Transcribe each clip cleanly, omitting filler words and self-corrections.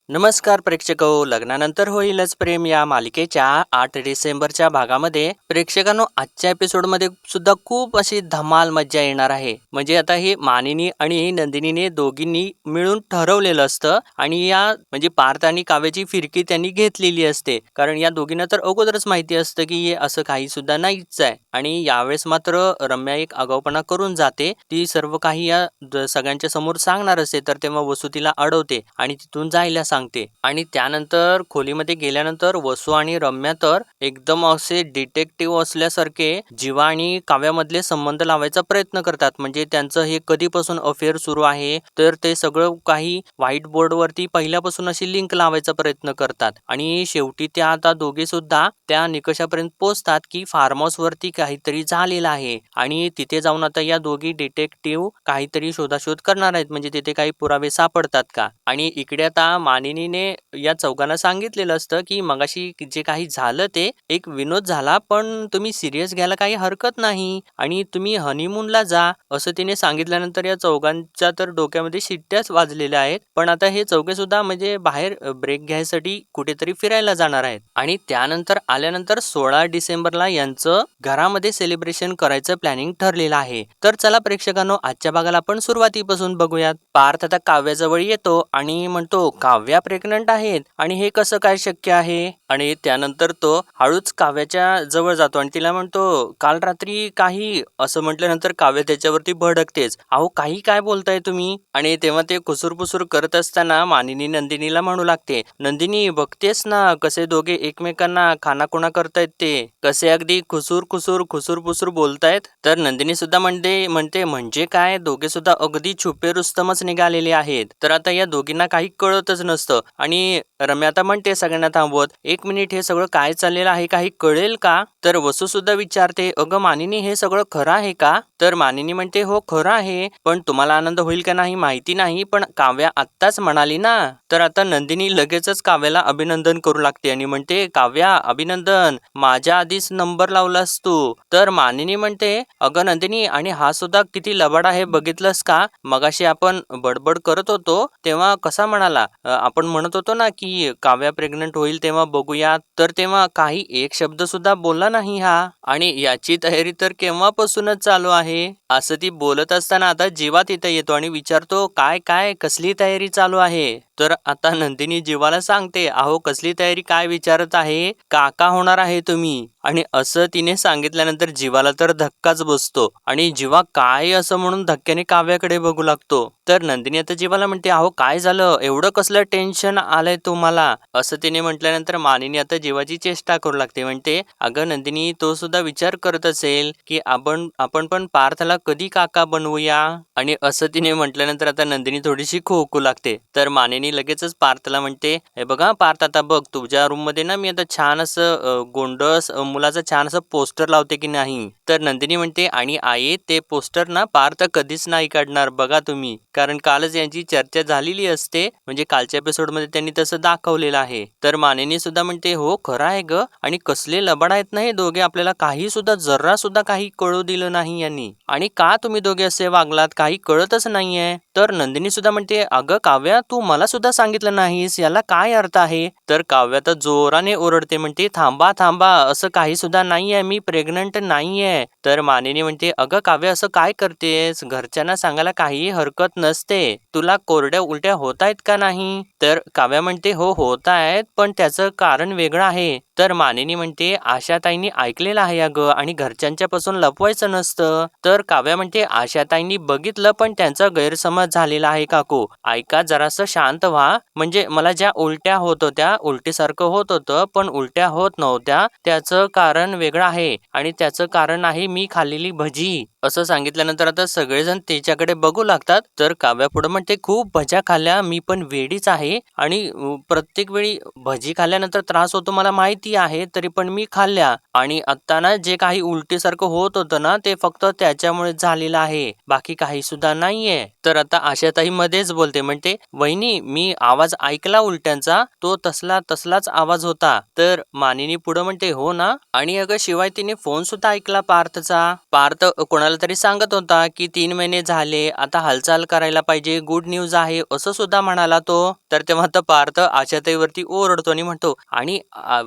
नमस्कार प्रेक्षक हो, लग्नानंतर होईलच प्रेम या मालिकेच्या 8 डिसेंबरच्या भागामध्ये प्रेक्षकांनो आजच्या एपिसोडमध्ये सुद्धा खूप अशी धमाल मज्जा येणार आहे. म्हणजे आता ही मानिनी आणि नंदिनीने दोघींनी मिळून ठरवलेलं असतं आणि या म्हणजे पार्थ आणि काव्याची फिरकी त्यांनी घेतलेली असते. कारण या दोघींना तर अगोदरच माहिती असतं की हे असं काही सुद्धा नाहीच आहे. आणि यावेळेस मात्र रम्या एक आगाऊपणा करून जाते. ती सर्व काही या सगळ्यांच्या समोर सांगणार असते, तर तेव्हा वसू तिला अडवते आणि तिथून जायला सांगते. आणि त्यानंतर खोलीमध्ये गेल्यानंतर वसू आणि रम्या तर एकदम असे डिटेक्टिव्ह असल्यासारखे जीवा आणि काव्यामधले संबंध लावायचा प्रयत्न करतात. म्हणजे त्यांचं हे कधीपासून अफेअर सुरू आहे, तर ते सगळं काही व्हाईट बोर्डवरती पहिल्यापासून अशी लिंक लावायचा प्रयत्न करतात. आणि शेवटी त्या आता दोघे सुद्धा त्या निकषापर्यंत पोहोचतात की फार्म हाऊस वरती काहीतरी झालेलं आहे आणि तिथे जाऊन आता या दोघी डिटेक्टिव्ह काहीतरी शोधाशोध करणार आहेत. म्हणजे तिथे काही पुरावे सापडतात का. आणि इकडे आता मानिनीने या चौघांना सांगितलेलं असतं की मगाशी जे काही झालं ते एक विनोद झाला, पण तुम्ही सिरियस घ्यायला काही हरकत नाही आणि तुम्ही हनीमूनला जा, असं तिने सांगितल्यानंतर या चौघांच्या तर डोक्यामध्ये शिट्ट्याच वाजलेल्या आहेत. पण आता हे चौघे सुद्धा म्हणजे बाहेर ब्रेक घ्यायसाठी कुठेतरी फिरायला जाणार आहेत. आणि त्यानंतर आल्यानंतर 16 डिसेंबरला यांचं घरामध्ये सेलिब्रेशन करायचं प्लॅनिंग ठरलेलं आहे. तर चला प्रेक्षकांनो, आजच्या भागाला आपण सुरुवातीपासून बघूयात. पार्थ आता काव्याजवळ येतो आणि म्हणतो काव्या प्रेग्नंट आहेत आणि हे कसं काय शक्य आहे. आणि त्यानंतर तो हळूच काव्याच्या जवळ जातो आणि तिला म्हणतो काल रात्री काही, असं म्हटल्यानंतर काव्य त्याच्यावरती भडकतेच. अहो काही काय बोलताय तुम्ही. आणि तेव्हा ते कुसूरपुसूर करत असताना मानिनी नंदिनीला म्हणू लागते, नंदिनी बघतेस ना कसे दोघे एकमेकांना खानाखुणा करतायत, ते कसे अगदी खुसूर खुसूर खुसूरपुसूर बोलतायत. तर नंदिनी सुद्धा म्हणते म्हणजे काय, दोघे सुद्धा अगदी छुपे रुस्तमच निघालेले आहेत. तर आता या दोघींना काही कळतच नसतं. आणि रम्या आता म्हणते सगळ्यांना थांबवत, 1 मिनिट, हे सगळं काय चाललेलं आहे काही कळेल का. तर वसू सुद्धा विचारते, अगं मानिनी हे सगळं खरं आहे का. तर मानिनी म्हणते हो खरं आहे, पण तुम्हाला आनंद होईल का नाही माहिती नाही, पण काव्या आत्ताच म्हणाली ना. तर आता नंदिनी लगेचच काव्याला अभिनंदन करू लागते आणि म्हणते काव्या अभिनंदन, माझ्या आधीच नंबर लावलास तू. तर मानिनी म्हणते अगं नंदिनी, आणि हा सुद्धा किती लबाड आहे बघितलंस का. मगाशी आपण बडबड करत होतो तेव्हा कसा म्हणाला, आपण म्हणत होतो ना की काव्या प्रेग्नंट होईल तेव्हा बघूया, तर तेव्हा काही एक शब्द सुद्धा बोलला नाही हा. आणि याची तयारी तर केव्हापासूनच चालू आहे. असं ती बोलत असताना आता जीवा तिथे येतो आणि विचारतो काय काय कसली तयारी चालू आहे. तर आता नंदिनी जीवाला सांगते, अहो कसली तयारी काय विचारत आहे, काका होणार आहे तुम्ही. आणि असं तिने सांगितल्यानंतर जीवाला तर धक्काच बसतो आणि जीवा काय असं म्हणून धक्क्याने काव्याकडे बघू लागतो. तर नंदिनी आता जीवाला म्हणते, अहो काय झालं, एवढं कसलं टेन्शन आलंय तुम्हाला. असं तिने म्हटल्यानंतर मानिनी आता जीवाची चेष्टा करू लागते. म्हणते अगं नंदिनी, तो सुद्धा विचार करत असेल की आपण पण पार्थला कधी काका बनवूया. आणि असं तिने म्हटल्यानंतर आता नंदिनी थोडीशी खोकू लागते. तर मानिनी लगेचच पार्थला म्हणते, हे बघा पार्थ, आता बघ तुझ्या रूम मध्ये ना मी आता छान असं गोंडस मुलाचं छान असं पोस्टर लावते की नाही. तर नंदिनी म्हणते, आणि आई ते पोस्टर ना पार्थ कधीच नाही काढणार बघा तुम्ही, कारण कालच यांची चर्चा झालेली असते. म्हणजे कालच्या एपिसोड मध्ये त्यांनी तसं दाखवलेलं आहे. तर मानिनी सुद्धा म्हणते हो खरं आहे ग, आणि कसले लबाड आहेत ना हे दोघे, आपल्याला काही सुद्धा जरा सुद्धा काही कळू दिलं नाही यांनी, आणि का तुम्ही दोघे असे वागलात काही कळतच नाहीये. तर नंदिनी सुद्धा म्हणते, अगं काव्या तू मला सुद्धा सांगितलं नाहीस, याला काय अर्थ आहे. तर काव्या तर जोराने ओरडते, म्हणते थांबा थांबा, असं काही सुद्धा नाहीये, मी प्रेग्नंट नाहीये. तर मानिनी म्हणते, अगं काव्या असं काय करतेस, घरच्यांना सांगायला काही हरकत नसते, तुला कोरड्या उलट्या होत आहेत का नाही. तर काव्या म्हणते हो होत आहेत, पण त्याचं कारण वेगळं आहे. तर मानिनी म्हणते आशाताईंनी ऐकलेलं आहे अगं, आणि घरच्यांच्या पासून लपवायचं नसतं. तर काव्या म्हणते आशाताईंनी बघितलं, पण त्यांचा गैरसमज झालेला आहे काकू, ऐका जरासं शांत व्हा. म्हणजे मला ज्या उलट्या होत होत्या, उलटीसारखं होत होतं पण उलट्या होत नव्हत्या, त्याचं कारण वेगळं आहे आणि त्याचं कारण आहे मी खाल्लेली भजी. असं सांगितल्यानंतर आता सगळेजण त्याच्याकडे बघू लागतात. तर काव्या पुढे म्हणते खूप भज्या खाल्ल्या, मी पण वेडीच आहे आणि प्रत्येक वेळी भजी खाल्ल्यानंतर त्रास होतो मला माहिती आहे, तरी पण मी खाल्ल्या, आणि आता ना जे काही उलटीसारखं होत होतं ना ते फक्त त्याच्यामुळे झालेलं आहे, बाकी काही सुद्धा नाहीये. तर आता आशाताई मध्येच बोलते, म्हणते वहिनी मी आवाज ऐकला उलट्यांचा, तो तसलाच आवाज होता. तर मानिनी पुढे म्हणते हो ना, आणि अगं शिवाय तिने फोन सुद्धा ऐकला पार्थचा. पार्थ कोणाला कोणाला तरी सांगत होता की 3 महिने झाले, आता हालचाल करायला पाहिजे, गुड न्यूज आहे असं सुद्धा म्हणाला तो. तर तेव्हा तर पार्थ आशाताईवरती ओरडतो आणि म्हणतो आणि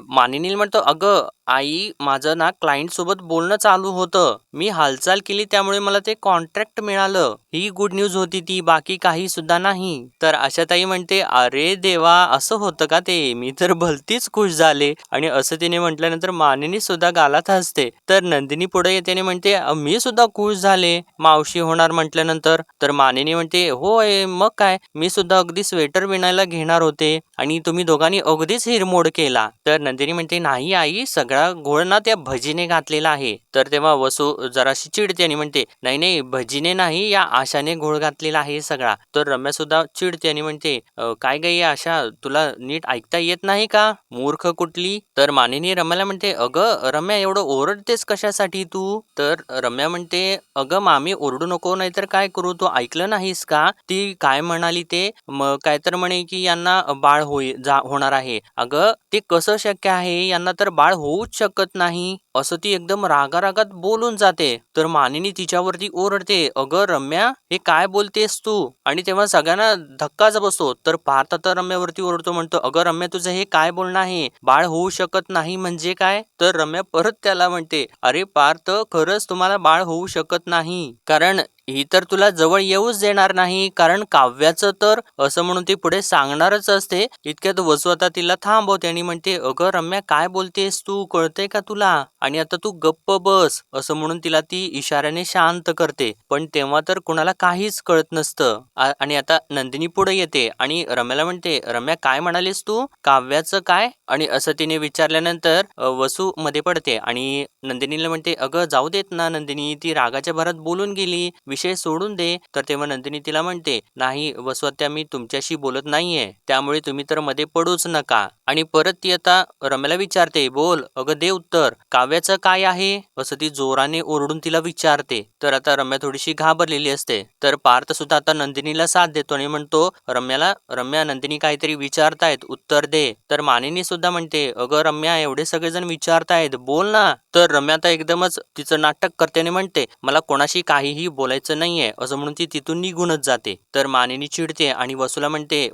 मानिनी म्हणतो, अगं आई, माझं ना क्लायंट सोबत बोलणं चालू होतं, मी हालचाल केली त्यामुळे मला ते कॉन्ट्रॅक्ट मिळालं, ही गुड न्यूज होती ती, बाकी काही सुद्धा नाही. तर आशाताई म्हणते, अरे देवा, असं होतं का ते, मी तर भलतीच खुश झाले. आणि असं तिने म्हटल्यानंतर मानिनी सुद्धा गालात हसते. तर नंदिनी पुढे येते आणि म्हणते, मी सुद्धा खुश झाले मावशी होणार म्हटल्यानंतर. तर मानिनी म्हणते, होय मग काय, मी सुद्धा अगदी स्वेटर विणायला घेणार होते आणि तुम्ही दोघांनी अगदीच हिरमोड केला. तर नंदिनी म्हणते, नाही आई, सगळा घोळ ना त्या भजीने घातलेला आहे. तर तेव्हा वसू जराशी चिडते आणि म्हणते, नाही नाही, भजीने नाही, या आशाने घोळ घातलेला आहे सगळा. तर रम्या सुद्धा चिडते आणि म्हणते, काय गई आशा, तुला नीट ऐकता येत नाही का, मूर्ख कुठली. तर मानिनी रम्याला म्हणते, अगं रम्या, एवढं ओरडतेस कशासाठी तू. तर रम्या म्हणते, अगं मामी, ओरडू नको, नाहीतर काय करू, तू ऐकलं नाहीस का ती काय म्हणाली ते, मग काय तर म्हणे की यांना बाळ होणार आहे. अगं ते कसं शक्य आहे, यांना तर बाळ होऊच शकत नाही, असं ती एकदम रागारागात बोलून जाते. तर मानिनी तिच्यावरती ओरडते, अगं रम्या, हे काय बोलतेस तू. आणि तेव्हा सगळ्यांना धक्काच बसतो. तर पार्थ आता रम्यावरती ओरडतो, म्हणतो, अगं रम्या, तुझं हे काय बोलणं आहे, बाळ होऊ शकत नाही म्हणजे काय. तर रम्या परत त्याला म्हणते, अरे पार्थ, खरंच तुम्हाला बाळ होऊ शकत नाही, कारण ही तर तुला जवळ येऊच देणार नाही, कारण काव्याचं तर असं म्हणून ती पुढे सांगणारच असते. इतक्यात वसू आता तिला थांबवते आणि म्हणते, अगं रम्या, काय बोलतेस तू, कळतंय का तुला, आणि आता तू गप्प बस, असं म्हणून तिला ती इशाऱ्याने शांत करते. पण तेव्हा तर कुणाला काहीच कळत नसतं. आणि आता नंदिनी पुढे येते आणि रम्याला म्हणते, रम्या, काय म्हणालीस तू, काव्याचं काय. आणि असं तिने विचारल्यानंतर वसू मध्ये पडते आणि नंदिनीला म्हणते, अगं जाऊ देत ना नंदिनी, ती रागाच्या भरात बोलून गेली, विषय सोडून दे. तर तेव्हा नंदिनी तिला म्हणते, नाही वसुआत्या, मी तुमच्याशी बोलत नाहीये, त्यामुळे तुम्ही तर मध्ये पडूच नका. आणि परत ती आता रम्याला विचारते, बोल अगं, दे उत्तर, काव्याचं काय आहे, असं ती जोराने ओरडून तिला विचारते. तर आता रम्या थोडीशी घाबरलेली असते. तर पार्थ सुद्धा आता नंदिनीला साथ देतो आणि म्हणतो रम्याला, रम्या, नंदिनी काहीतरी विचारतायत, उत्तर दे. तर मानिनी सुद्धा म्हणते, अगं रम्या, एवढे सगळेजण विचारतायत, बोल ना. तर रम्या आता एकदमच तिचं नाटक करते आणि म्हणते, मला कोणाशी काहीही बोलायचं नाहीये, असं म्हणून ती तिथून निघूनच जाते. तर मानिनी चिडते आणि वसूला म्हणते,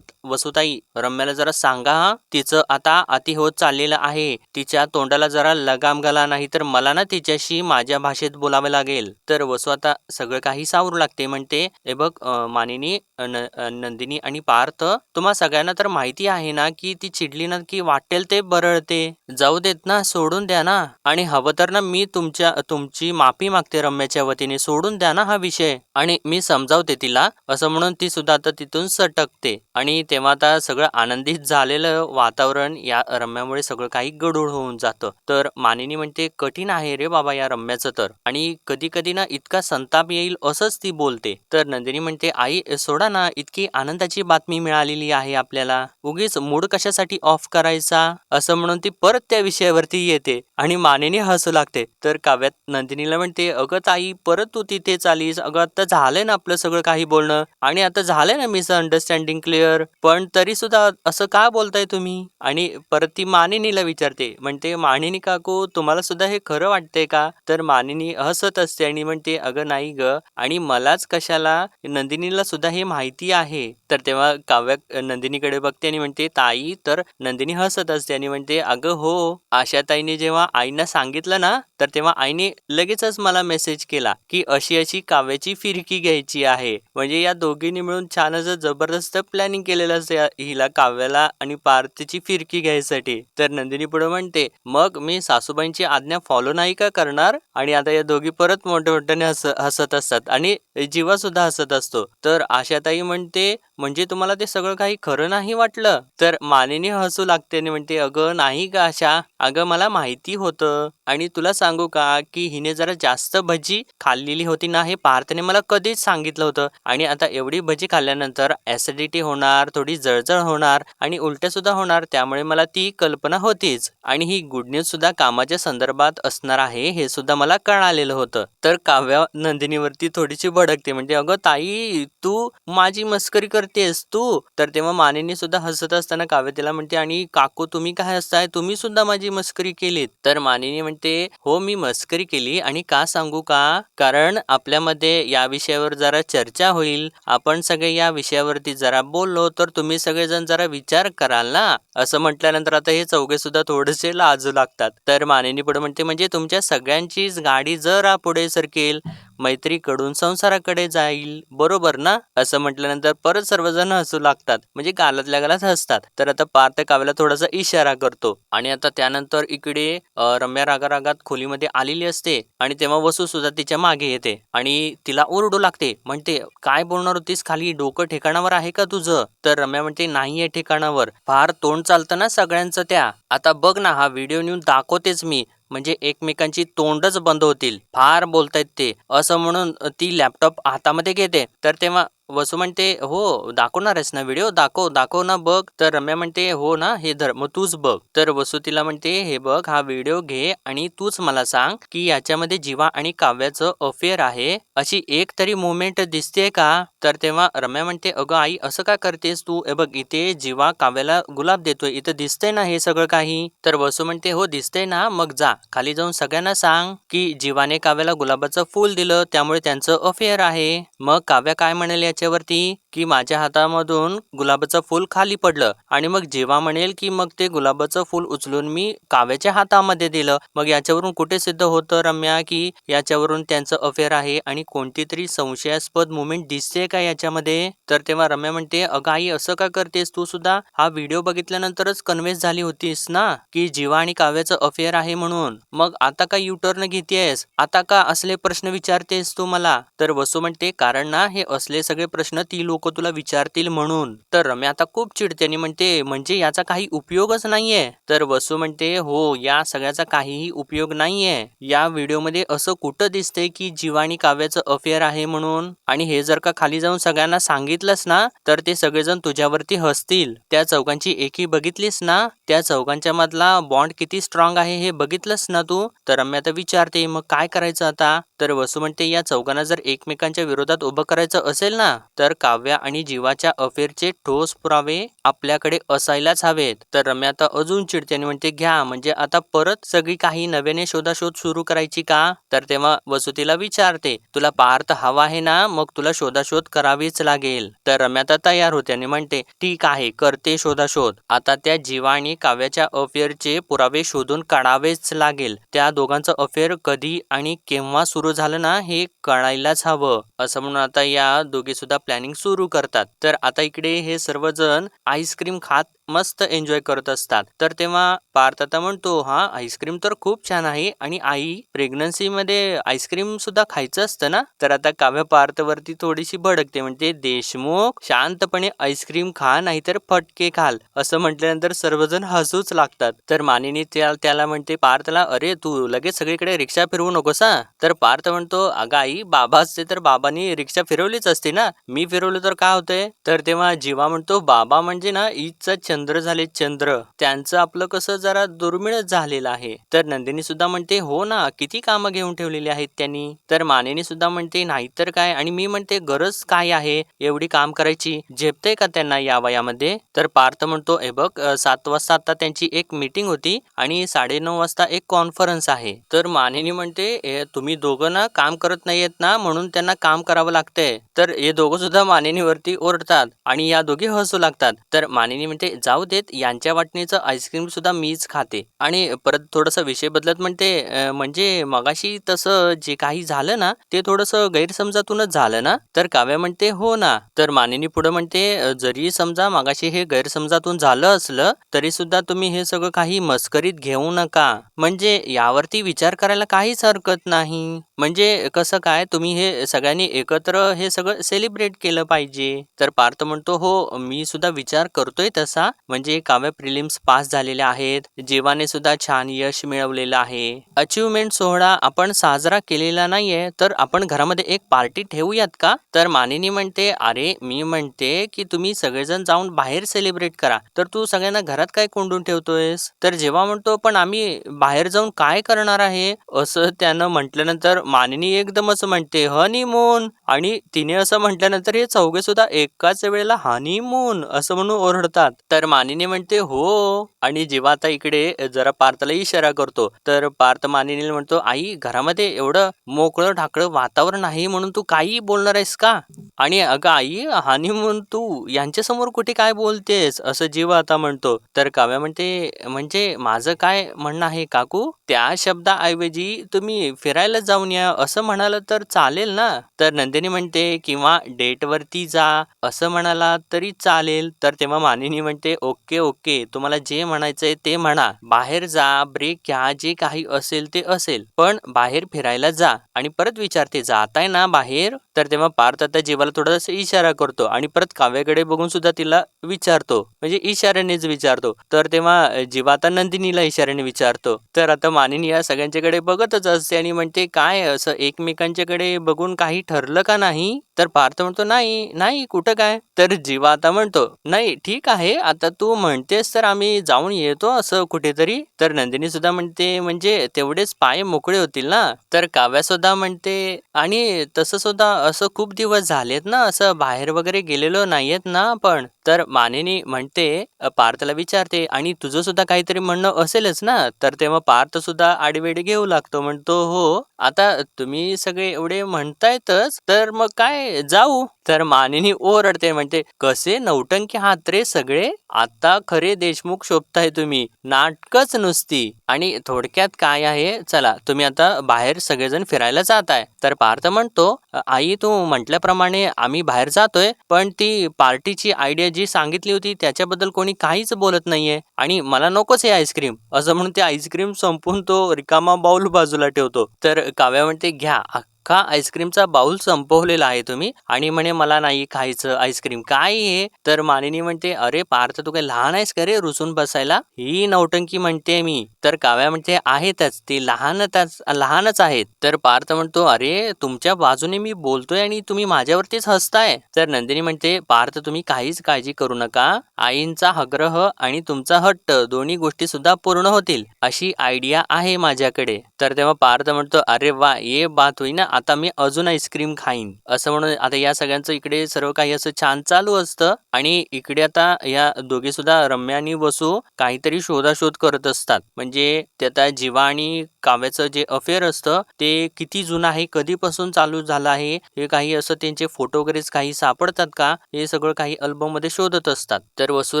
वसुताई, रम्याला जरा सांगा हा, तिचं आता अति होत चाललेलं आहे, तिच्या तोंडाला जरा लगाम घाला, नाही तर मला ना तिच्याशी माझ्या भाषेत बोलावे लागेल. तर वसू आता सगळं काही सावरू लागते, म्हणते, हे बघ मानिनी, नंदिनी आणि पार्थ, तुम्हा सगळ्यांना तर माहिती आहे ना की ती चिडली ना की वाटेल ते बरळते, जाऊ देत ना, सोडून द्या ना. आणि हवं तर ना मी तुमची माफी मागते रम्याच्या वतीने, सोडून द्या ना हा विषय, आणि मी समजावते तिला, असं म्हणून ती सुद्धा आता तिथून सटकते. आणि तेव्हा आता सगळं आनंदित झालेलं वातावरण या रम्यामुळे सगळं काही गडूळ होऊन जातं. तर मानिनी म्हणते, कठीण आहे रे बाबा या रम्याचं तर, आणि कधी कधी ना इतका संताप येईल असंच ती बोलते. तर नंदिनी म्हणते, आई सोडा ना, इतकी आनंदाची बातमी मिळालेली आहे आपल्याला, उगीच मूड कशासाठी ऑफ करायचा, असं म्हणून ती परत त्या विषयावरती येते आणि मानिनी हसू लागते. तर काव्यात नंदिनीला म्हणते, अगं ताई, परत तू तिथे चालीस, अगं आता झालंय ना आपलं सगळं काही बोलणं, आणि आता झालंय ना मिसअंडरस्टँडिंग क्लिअर, पण तरी सुद्धा असं का बोलताय तुम्ही. आणि परत ती मानिनीला विचारते, म्हणते, मानिनी काकू, तुम्हाला सुद्धा हे खरं वाटतंय का. तर मानिनी हसत असते आणि म्हणते, अगं नाही ग, आणि मलाच कशाला, नंदिनीला सुद्धा हे माहिती आहे. तर तेव्हा काव्या नंदिनीकडे बघते आणि म्हणते, ताई. तर नंदिनी हसत असते आणि म्हणते, अगं हो, आशाताईने जेव्हा आईंना सांगितलं ना, तर तेव्हा आईने लगेचच मला मेसेज केला की अशी अशी काव्याची फिरकी घ्यायची आहे. म्हणजे या दोघींनी मिळून छान असं जबरदस्त प्लॅनिंग केलेलं असते हिला, काव्याला आणि पार्थची फिरकी घ्यायसाठी. तर नंदिनी पुढे म्हणते, मग मी सासूबाईंची आज्ञा फॉलो नाही का करणार. आणि आता या दोघी परत मोठ्या मोठ्याने हसत असतात आणि जीवा सुद्धा हसत असतो. तर आशाताई म्हणते, म्हणजे तुम्हाला ते सगळं काही खरं नाही वाटलं. तर मानिनी हसू लागते आणि म्हणते, अगं नाही का आशा, अगं मला माहिती होतं, आणि तुला सांगू का की हिने जरा जास्त भजी खाल्लेली होती ना, हे पार्थने मला कधीच सांगितलं होतं, आणि आता एवढी भजी खाल्ल्यानंतर ऍसिडिटी होणार, थोडी जळजळ होणार आणि उलट्या सुद्धा होणार, त्यामुळे मला ती कल्पना होतीच आणि ही गुड न्यूज सुद्धा कामाच्या संदर्भात असणार आहे हे सुद्धा मला कळालेलं होतं. तर काव्या नंदिनीवरती थोडीशी भडकते, म्हणजे अगं ताई तू माझी मस्करी करतेस तू. तर तेव्हा मानिनी सुद्धा हसत असताना काव्या तिला म्हणते, आणि काकू तुम्ही काय हसताय, तुम्ही सुद्धा माझी मस्करी केलीत. तर मानिनी म्हणते, हो मी मस्करी केली आणि का सांगू का, कारण आपल्यामध्ये या विषयावर जरा चर्चा होईल, आपण सगळे या विषयावरती जरा बोललो तर तुम्ही सगळेजण जरा विचार कराल ना. असं म्हटल्यानंतर आता हे चौघे सुद्धा थोडेसे लाजू लागतात. तर मानिनी पुढे म्हणते, म्हणजे तुमच्या सगळ्यांचीच गाडी जरा पुढे सरकेल, मैत्रीकडून संसाराकडे जाईल, बरोबर ना. असं म्हटल्यानंतर परत सर्वजण हसू लागतात, म्हणजे गालातल्या गालात हसतात. तर आता पार्थ काव्याला थोडासा इशारा करतो आणि आता त्यानंतर इकडे रम्या रागारागात खोलीमध्ये आलेली असते आणि तेव्हा वसू सुद्धा तिच्या मागे येते आणि तिला ओरडू लागते, म्हणते काय बोलणार होतीस, खाली डोकं ठिकाणावर आहे का तुझं. तर रम्या म्हणते नाहीये ठिकाणावर, फार तोंड चालतं ना सगळ्यांचं त्या. आता बघ ना, हा व्हिडिओ नेऊन दाखवतेच मी, म्हणजे एकमेकांची तोंडच बंद होतील, फार बोलतायत ते. असं म्हणून ती लॅपटॉप हातामध्ये घेते. तर तेव्हा वसू म्हणते, हो दाखवणार आहेस ना व्हिडिओ, दाखव दाखव ना बघ. तर रम्या म्हणते, हो ना, हे धर मग तूच बघ. तर वसू तिला म्हणते, हे बघ हा व्हिडिओ घे आणि तूच मला सांग की याच्यामध्ये जीवा आणि काव्याचं अफेअर आहे अशी एक तरी मोमेंट दिसते का. तर तेव्हा रम्या म्हणते, अगं आई असं का करतेस तू, हे बघ इथे जीवा काव्याला गुलाब देतोय, इथं दिसतंय ना हे सगळं काही. तर वसू म्हणते, हो दिसतंय ना, मग जा खाली जाऊन सगळ्यांना सांग की जीवाने काव्याला गुलाबाचं फूल दिलं, त्यामुळे त्यांचं अफेअर आहे. मग काव्या काय म्हणेल याच्यावरती, की माझ्या हातामधून गुलाबाचं फूल खाली पडलं, आणि मग जेव्हा म्हणेल की मग ते गुलाबाचं फूल उचलून मी काव्याच्या हातामध्ये दिलं. मग याच्यावरून कुठे सिद्ध होतं रम्या की याच्यावरून त्यांचं अफेअर आहे आणि कोणती तरी संशयास्पद मुवमेंट दिसते का याच्यामध्ये. तर तेव्हा रम्या म्हणते, अगं आई असं का करतेस, तू सुद्धा हा व्हिडिओ बघितल्यानंतरच कन्व्हिन्स झाली होतीस ना की जीवा आणि काव्याचं अफेअर आहे म्हणून, मग आता का युटर्न घेतेस, आता का असले प्रश्न विचारतेस तू मला. तर वसू म्हणते, कारण ना हे असले सगळे प्रश्न ती लोक तुला विचारतील म्हणून. तर रम्या आता खूप चिडते आणि म्हणते, म्हणजे याचा काही उपयोगच नाहीये. तर वसू म्हणते, हो या सगळ्याचा काहीही उपयोग नाहीये, या व्हिडिओमध्ये असं कुठं दिसतंय की जीवा आणि काव्याचं अफेअर आहे म्हणून, आणि हे जर का खाली जाऊन सगळ्यांना सांगितलंस ना तर ते सगळेजण तुझ्यावरती हसतील. त्या चौघांची एकी बघितलीस ना, त्या चौघांच्या मधला बॉन्ड किती स्ट्रॉंग आहे हे बघितलंस ना तू. तर रम्या आता विचारते, मग काय करायचं आता. तर वसू म्हणते, या चौघांना जर एकमेकांच्या विरोधात उभं करायचं असेल ना तर काव्या आणि जीवाच्या अफेअरचे ठोस पुरावे आपल्याकडे असायलाच हवेत. तर रम्या आता अजून चिडते आणि म्हणते, घ्या म्हणजे आता परत सगळी काही नव्याने शोधाशोध सुरू करायची का. तर तेव्हा वसू तिला विचारते, तुला पार्थ हवा आहे ना, मग तुला शोधाशोध करावीच लागेल. तर रम्या आता तयार होते आणि म्हणते, ठीक आहे करते शोधाशोध. आता त्या जीवा आणि काव्याच्या अफेअरचे पुरावे शोधून काढावेच लागेल. त्या दोघांचं अफेअर कधी आणि केव्हा सुरू झालं ना हे कळायलाच हवं. असं म्हणून आता या दोघी सुद्धा प्लॅनिंग सुरू करतात. तर आता इकडे हे सर्वजण आईस्क्रीम खात मस्त एन्जॉय करत असतात. तर तेव्हा पार्थ आता म्हणतो, हा आईस्क्रीम तर खूप छान आहे, आणि आई प्रेग्नन्सी मध्ये आईस्क्रीम सुद्धा खायचं असतं ना. तर आता काव्य पार्थ वरती थोडीशी भडकते, म्हणजे देशमुख शांतपणे आईस्क्रीम खा नाहीतर फटके खाल. असं म्हटल्यानंतर सर्वजण हसूच लागतात. तर मानिनी त्याला म्हणते पार्थला, अरे तू लगेच सगळीकडे रिक्षा फिरवू नकोस हा. तर पार्थ म्हणतो, अगं आई बाबा असते तर बाबांनी रिक्षा फिरवलीच असते ना, मी फिरवलं तर काय होतंय. तर तेव्हा जीवा म्हणतो, बाबा म्हणजे ना ईदचा चंद्र झाले चंद्र, त्यांचं आपलं कसं जरा दुर्मिळच झालेलं आहे. तर नंदिनी सुद्धा म्हणते, हो ना किती कामं घेऊन ठेवलेली आहेत त्यांनी. तर मानिनी सुद्धा म्हणते, नाहीतर काय, आणि मी म्हणते गरज काय आहे एवढी काम करायची, झेपते का त्यांना या वयामध्ये. तर पार्थ म्हणतो, हे बघ 7 वाजता आता त्यांची एक मीटिंग होती आणि 9:30 वाजता एक कॉन्फरन्स आहे. तर मानिनी म्हणते, तुम्ही दोघं ना काम करत नाहीयेत ना म्हणून त्यांना काम करावं लागतंय. तर हे दोघं सुद्धा मानिनीवरती ओरडतात आणि या दोघी हसू लागतात. तर मानिनी म्हणते, जाऊ देत, यांच्या वाटणीचं आईस्क्रीम सुद्धा मीच खाते. आणि परत थोडासा विषय बदलत म्हणते, म्हणजे मगाशी तसं जे काही झालं ना ते थोडंसं गैरसमजातूनच झालं ना. तर काव्या म्हणते, हो ना. तर मानिनी पुढे म्हणते, जरी समजा मगाशी हे गैरसमजातून झालं असलं तरी सुद्धा तुम्ही हे सगळं काही मस्करीत घेऊ नका, म्हणजे यावरती विचार करायला काहीच हरकत नाही. म्हणजे कसं काय, तुम्ही हे सगळ्यांनी एकत्र हे सगळं सेलिब्रेट केलं पाहिजे. तर पार्थ म्हणतो, हो मी सुद्धा विचार करतोय तसा, म्हणजे काव्य प्रिलिम्स पास झालेल्या आहेत, जीवाने सुद्धा छान यश मिळवलेलं आहे. अचिव्हमेंट सोहळा आपण साजरा केलेला नाहीये, तर आपण घरामध्ये एक पार्टी ठेवूयात का? तर मानिनी म्हणते, अरे मी म्हणते की तुम्ही सगळेजण जाऊन बाहेर सेलिब्रेट करा, तर तू सगळ्यांना घरात काय कोंडून ठेवतोयस? तर जेव्हा म्हणतो पण आम्ही बाहेर जाऊन काय करणार आहे असं त्यानं म्हटल्यानंतर मानिनी एकदमच म्हणते हनीमून, आणि तिने असं म्हटल्यानंतर हे चौघे सुद्धा एकाच वेळेला हनीमून असं म्हणून ओरडतात. तर मानिनी म्हणते हो, आणि जेव्हा आता इकडे जरा पार्थला इशारा करतो, तर पार्थ मानिनीला म्हणतो, आई घरामध्ये एवढं मोकळं ढाकळं वातावरण आहे म्हणून तू काही बोलणार आहेस का? आणि अगं आई हनीमून तू यांच्यासमोर कुठे काय बोलतेस असं जीवा आता म्हणतो. तर काव्या म्हणते म्हणजे माझं काय म्हणणं आहे काकू, त्या शब्दाऐवजी तुम्ही फिरायला जाऊन या असं म्हणाल तर चालेल ना? तर नंदिनी म्हणते किंवा डेटवरती जा असं म्हणाला तरी चालेल. तर तेव्हा मानिनी म्हणते ओके ओके, तुम्हाला जे म्हणायचंय ते म्हणा, बाहेर जा, ब्रेक घ्या, जे काही असेल ते असेल, पण बाहेर फिरायला जा. आणि परत विचारते जाताय ना बाहेर? तर तेव्हा पार्थ आता जीवाला थोडासा इशारा करतो आणि परत काव्याकडे बघून सुद्धा तिला विचारतो, म्हणजे इशाऱ्यानेच विचारतो. तर तेव्हा जीवा आता नंदिनीला इशाऱ्याने विचारतो. तर आता मानिनी या सगळ्यांच्याकडे बघतच असते आणि म्हणते काय असं एकमेकांच्याकडे बघून काही ठरलं का नाही? तर पार्थ म्हणतो नाही नाही कुठं काय? तर जीवा आता म्हणतो नाही ठीक आहे, आता तू म्हणतेस तर आम्ही जाऊन येतो असं कुठेतरी. तर नंदिनी सुद्धा म्हणते म्हणजे तेवढेच पाय मोकळे होतील ना? तर काव्या सुद्धा म्हणते आणि तसं सुद्धा असं खूप दिवस झालेत ना, असं बाहेर वगैरे गेलेलो नाहीयेत ना आपण. तर मानिनी म्हणते पार्थला विचारते आणि तुझं सुद्धा काहीतरी म्हणणं असेलच ना? तर तेव्हा पार्थ सुद्धा आडवेडे घेऊ लागतो, म्हणतो हो, आता तुम्ही सगळे एवढे म्हणतायतच तर मग काय जाऊ. तर मानिनी ओरडते म्हणते कसे नौटंकी आहात रे सगळे, आता खरे देशमुख शोभताय तुम्ही, नाटकच नुसती. आणि थोडक्यात काय आहे, चला तुम्ही आता बाहेर सगळेजण फिरायला जाताय. तर पार्थ म्हणतो आई तू म्हटल्याप्रमाणे आम्ही बाहेर जातोय, पण ती पार्टीची आयडिया जी सांगितली होती त्याच्याबद्दल कोणी काहीच बोलत नाहीये आणि मला नकोच हे आईस्क्रीम असं म्हणून ते आईस्क्रीम संपून तो रिकामा बाउल बाजूला ठेवतो. तर काव्या म्हणते घ्या, अख्खा आईस्क्रीमचा बाउल संपवलेला आहे तुम्ही आणि म्हणे मला नाही खायचं आईस्क्रीम, काय हे? तर मानिनी म्हणते अरे पार्थ तू काय लहान आहेस का रे रुसून बसायला, ही नौटंकी म्हणते मी. तर काव्या म्हणते आहेतच ते लहानच आहेत. तर पार्थ म्हणतो अरे तुमच्या बाजूने मी बोलतोय आणि तुम्ही माझ्यावरतीच हसताय. तर नंदिनी म्हणते पार्थ तुम्ही काहीच काळजी करू नका, आईंचा आग्रह आणि तुमचा हट्ट दोन्ही गोष्टी सुद्धा पूर्ण होतील अशी आयडिया आहे माझ्याकडे. तर तेव्हा पार्थ म्हणतो अरे वा ये बात होई ना, आता मी अजून आईस्क्रीम खाईन असं म्हणून आता या सगळ्यांचं इकडे सर्व काही असं छान चालू असतं आणि इकडे आता या दोघे सुद्धा रम्या आणि वसू काहीतरी शोधाशोध करत असतात. म्हणजे ते आता जीवा आणि काव्याचं जे अफेअर असतं ते किती जुनं आहे, कधीपासून चालू झालं आहे, हे काही असं त्यांचे फोटो वगैरे काही सापडतात का, हे सगळं काही अल्बम मध्ये शोधत असतात. तर वसू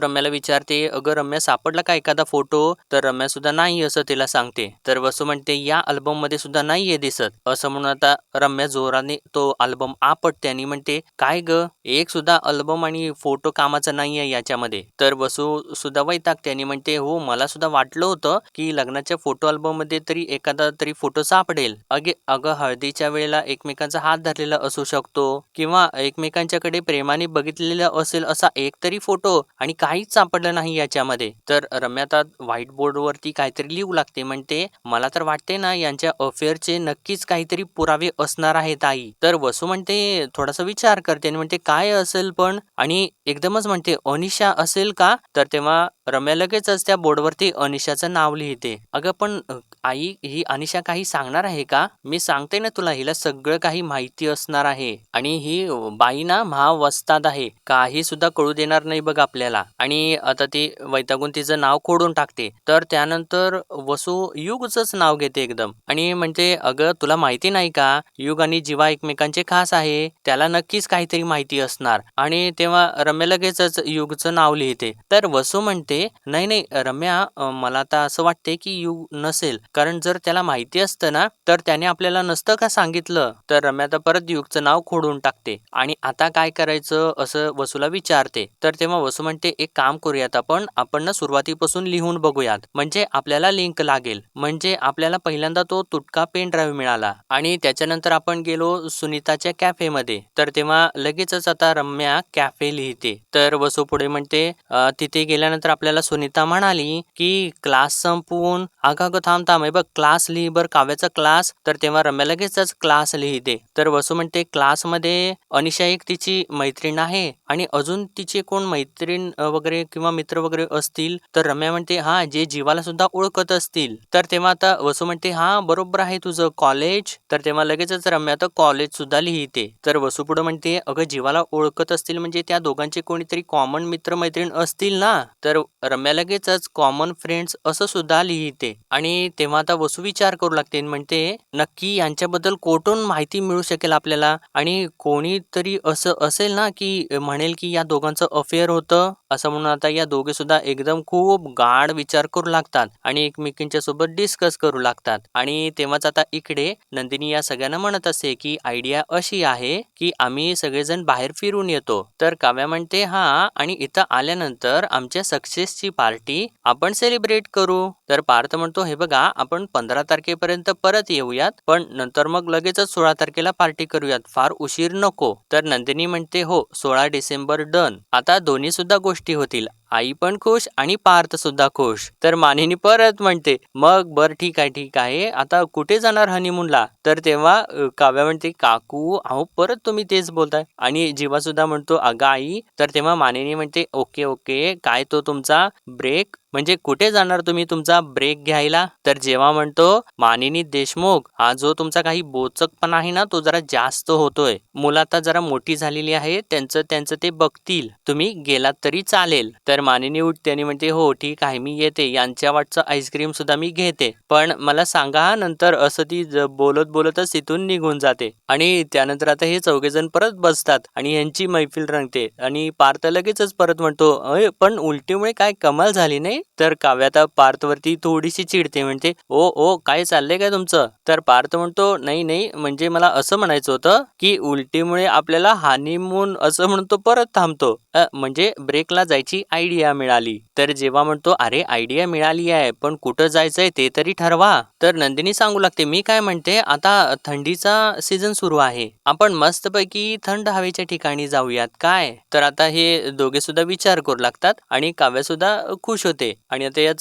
रम्याला विचारते अगं रम्या सापडला का एखादा फोटो? तर रम्या सुद्धा नाही असं तिला सांगते. तर वसू म्हणते या अल्बम मध्ये सुद्धा नाहीये दिसत असं म्हणून आता रम्या जोराने तो अल्बम आपटते आणि म्हणते काय ग, एक सुद्धा अल्बम आणि फोटो कामाचा नाहीये याच्यामध्ये. तर वसू सुद्धा वैतागते आणि म्हणते हो मला सुद्धा वाटलं होतं की लग्नाच्या फोटो अल्बम मध्ये तरी एखादा तरी फोटो सापडेल. अगं हळदीच्या वेळेला एकमेकांचा हात धरलेला असू शकतो किंवा एकमेकांच्याकडे प्रेमाने बघितलेला असेल असा एक तरी फोटो, आणि काहीच सापडलं नाही याच्यामध्ये. तर रम्या आता व्हाईट बोर्ड वरती काहीतरी लिहू लागते, म्हणते मला तर वाटते ना यांच्या अफेअरचे नक्कीच काहीतरी पुरावे असणार आहेत आई. तर वसू म्हणते थोडासा विचार करते आणि म्हणते काय असेल पण, आणि एकदमच म्हणते अनिशा असेल का? तर तेव्हा रम्या लगेचच त्या बोर्डवरती अनिशाचं नाव लिहिते. अगं पण आई ही अनिशा काही सांगणार आहे का? मी सांगते ना तुला, हिला सगळं काही माहिती असणार आहे आणि ही बाई ना महावस्ताद आहे, काही सुद्धा कळू देणार नाही बघ आपल्याला. आणि आता ती वैतागून तिचं नाव खोडून टाकते. तर त्यानंतर वसू युगच नाव घेते एकदम आणि म्हणते अगं तुला माहिती नाही का, युग आणि जीवा एकमेकांचे खास आहे, त्याला नक्कीच काहीतरी माहिती असणार. आणि तेव्हा रम्या लगेचच युगचं नाव लिहिते. तर वसू म्हणते नाही नाही रम्या मला आता असं वाटते की युग नसेल, कारण जर त्याला माहिती असतं ना तर त्याने आपल्याला नसतं का सांगितलं. तर रम्या आता परत युगचं नाव खोडून टाकते आणि आता काय करायचं असं वसूला विचारते. तर तेव्हा वसू म्हणते एक काम करूयात आपण ना सुरुवातीपासून लिहून बघूयात, म्हणजे आपल्याला लिंक लागेल, म्हणजे आपल्याला पहिल्यांदा तो तुटका पेन ड्राईव्ह मिळाला आणि त्याच्यानंतर त्याच्यानंतर आपण गेलो सुनीताच्या कॅफेमध्ये. तर तेव्हा लगेचच आता रम्या कॅफे लिहिते. तर वसू पुढे म्हणते तिथे गेल्यानंतर आपल्याला सुनीता म्हणाली की क्लास संपवून अगं थांब थांब हे बघ क्लास लिही बर काव्याचा क्लास. तर तेव्हा रम्या लगेचच क्लास लिहिते. तर वसू म्हणते क्लासमध्ये अनिशा एक तिची मैत्रीण आहे आणि अजून तिचे कोण मैत्रीण वगैरे किंवा मित्र वगैरे असतील. तर रम्या म्हणते हा जे जीवाला सुद्धा ओळखत असतील. तर तेव्हा आता वसू म्हणते हा बरोबर आहे तुझं कॉलेज. तर तेव्हा लगेचच रम्या तर कॉलेज सुद्धा लिहिते. तर वसू पुढे म्हणते अगं जीवाला ओळखत असतील म्हणजे त्या दोघांचे कोणीतरी कॉमन मित्र मैत्रीण असतील ना. तर रम्या लगेचच कॉमन फ्रेंड्स असं सुद्धा लिहिते. आणि तेव्हा आता वसू विचार करू लागते म्हणते नक्की यांच्याबद्दल कोठून माहिती मिळू शकेल आपल्याला आणि कोणीतरी असं असेल ना की म्हणेल की या दोघांचं अफेअर होतं असं म्हणून आता या दोघे सुद्धा एकदम खूप गाढ विचार करू लागतात आणि एकमेकींच्या सोबत डिस्कस करू लागतात. आणि तेव्हाच आता इकडे नंदिनी या सगळ्यांना म्हणत असते की आयडिया अशी आहे की आम्ही सगळेजण बाहेर फिरून येतो. तर काव्या म्हणते हा आणि इथं आल्यानंतर आमच्या सक्सेसची पार्टी आपण सेलिब्रेट करू. तर पार्थ म्हणतो हे बघा आपण 15 तारखेपर्यंत परत येऊयात पण नंतर मग लगेचच 16 तारखेला पार्टी करूयात फार उशीर नको. तर नंदिनी म्हणते हो 16 डिसेंबर डन. आता दोन्ही सुद्धा गोष्टी होतील आई पण खुश आणि पार्थ सुद्धा खुश. तर मानिनी परत म्हणते मग बर ठीक आहे आता कुठे जाणार हनीमूनला. तर तेव्हा काव्या म्हणते काकू अहो परत तुम्ही तेच बोलताय. आणि जीवा सुद्धा म्हणतो अगं आई. तर तेव्हा मानिनी म्हणते ओके काय तो तुमचा ब्रेक म्हणजे कुठे जाणार तुम्ही तुमचा ब्रेक घ्यायला. तर जेव्हा म्हणतो मानिनी देशमुख हा जो तुमचा काही बोचकपणा आहे ना तो जरा जास्त होतोय. मुलं आता जरा मोठी झालेली आहे त्यांचं ते बघतील तुम्ही गेलात तरी चालेल. तर मानिनी उठते आणि म्हणते हो ठीक आहे मी येते यांच्या वाटचं आईस्क्रीम सुद्धा मी घेते पण मला सांगा नंतर. असं ती बोलतच तिथून निघून जाते. आणि त्यानंतर आता हे चौघेजण परत बसतात आणि यांची मैफिल रंगते. आणि पार्थ लगेचच परत म्हणतो पण उलटीमुळे काय कमाल झाली नाही. तर काव्या आता पार्थवरती थोडीशी चिडते म्हणते ओ काय चाललंय काय तुमचं. तर पार्थ म्हणतो नाही म्हणजे मला असं म्हणायचं होतं की उलटीमुळे आपल्याला हनीमून असं म्हणतो परत थांबतो म्हणजे ब्रेकला जायची आयडिया मिळाली. तर जेव्हा म्हणतो अरे आयडिया मिळाली आहे पण कुठं जायचंय ते तरी ठरवा. तर नंदिनी सांगू लागते मी काय म्हणते आता थंडीचा सीझन सुरू आहे आपण मस्तपैकी थंड हवेच्या ठिकाणी जाऊयात काय. तर आता हे दोघे सुद्धा विचार करू लागतात आणि काव्या सुद्धा खुश होते. आणि आता या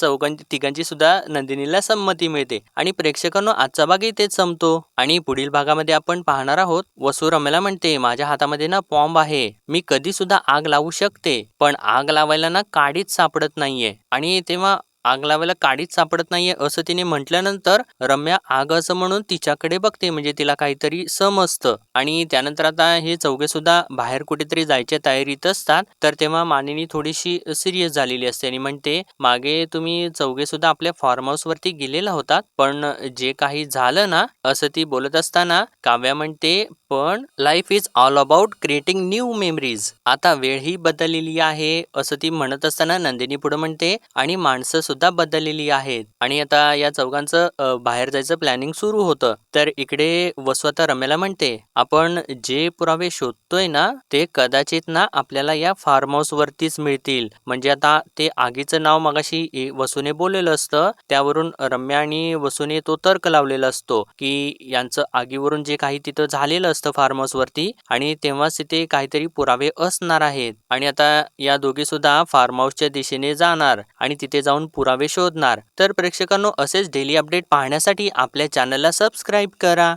तिघांची सुद्धा नंदिनीला संमती मिळते आणि प्रेक्षकांनो आजचा भाग इथेच संपतो. आणि पुढील भागामध्ये आपण पाहणार आहोत वसू रम्याला म्हणते माझ्या हातामध्ये ना बॉम्ब आहे मी कधी सुद्धा आग लावू शकते पण आग लावायला ना काडीच सापडत नाहीये. आणि तेव्हा आग लावायला काडीच सापडत नाहीये असं तिने म्हटल्यानंतर रम्या आग असं म्हणून तिच्याकडे बघते म्हणजे तिला काहीतरी समजतं. आणि त्यानंतर आता हे चौघे सुद्धा बाहेर कुठेतरी जायच्या तयारीत असतात. तर तेव्हा मानिनी थोडीशी सिरियस झालेली असते आणि म्हणते मागे तुम्ही चौघे सुद्धा आपल्या फार्म हाऊस वरती गेलेला होतात पण जे काही झालं ना असं ती बोलत असताना काव्या म्हणते पण life is all about creating new memories. आता वेळ ही बदललेली आहे असं ती म्हणत असताना नंदिनी पुढे म्हणते आणि माणसं सुद्धा बदललेली आहेत. आणि आता या चौघांचं बाहेर जायचं प्लॅनिंग सुरू होतं. तर इकडे वसू आता रम्याला म्हणते आपण जे पुरावे शोधतोय ना ते कदाचित ना आपल्याला या फार्म हाऊस वरतीच मिळतील. म्हणजे आता ते आगीचं नाव मगाशी वसूने बोललेलं असतं त्यावरून रम्या आणि वसूने तो तर्क लावलेला असतो की यांचं आगीवरून जे काही तिथं झालेलं असतं फार्म हाऊस वरती आणि तेव्हाच तिथे काहीतरी पुरावे असणार आहेत. आणि आता या दोघी सुद्धा फार्म हाऊसच्या दिशेने जाणार आणि तिथे जाऊन पुरावे शोधणार. तर प्रेक्षकांनो असेच डेली अपडेट पाहण्यासाठी आपल्या चॅनलला सबस्क्राईब करा.